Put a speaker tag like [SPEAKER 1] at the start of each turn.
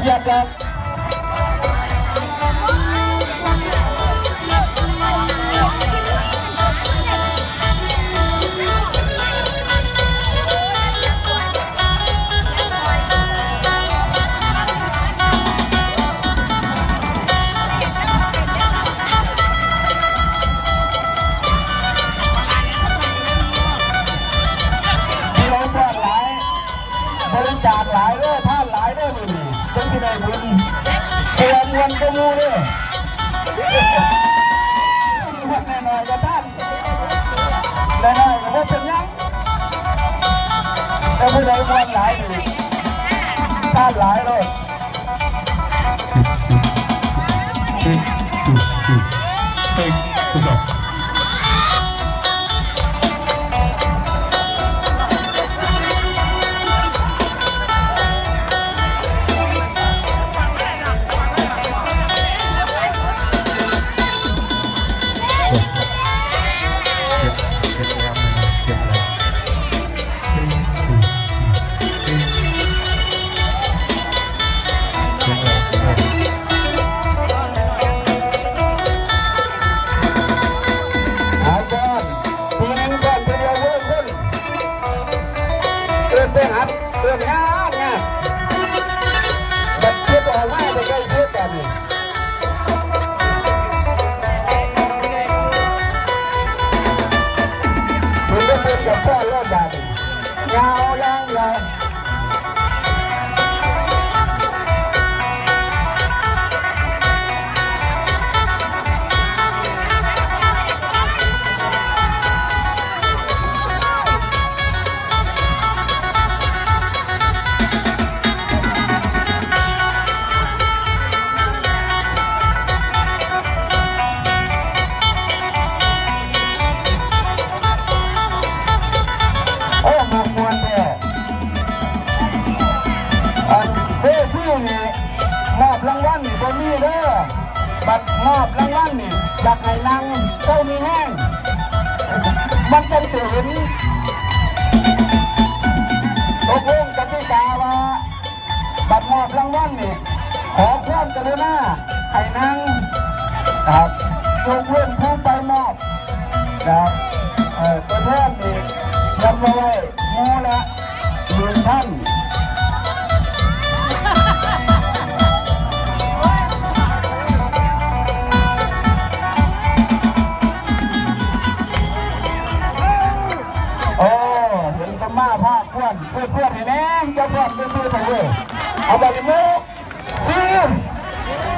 [SPEAKER 1] ทียบครับบริจาคหลายเด้อท่านหลายเด้อนี่จนที่ได้บุญเตือนวันก็มูเลยวันแน่นอนกับท่านแน่นอนกับว่าเป็นยังแต่ไม่ได้วันหลายอยู่ท่านหลายเลยไปหัดเรื่องงานไงบัดเจ็บออกมาไปใกล้เพื่อนกันคุณก็เป็นกับพ่อเลิศแบบยาวยังไงมอบรางวัลนี่บ่มีเด้อบัดมอบรางวัลนี่อยากให้นางเจ้ามีแห้งมันจะเห็นตกลงกติกาว่าบัดมอบรางวัลนี่ขอความกรุณาให้นางครับยกเว้นผู้ไปมอบครับตัวแทนนี่จำไว้มูละ1 ท่านมาภาคเพื่อนให้แน่เจ้าเพื่อนไปเลยเอาไปเลย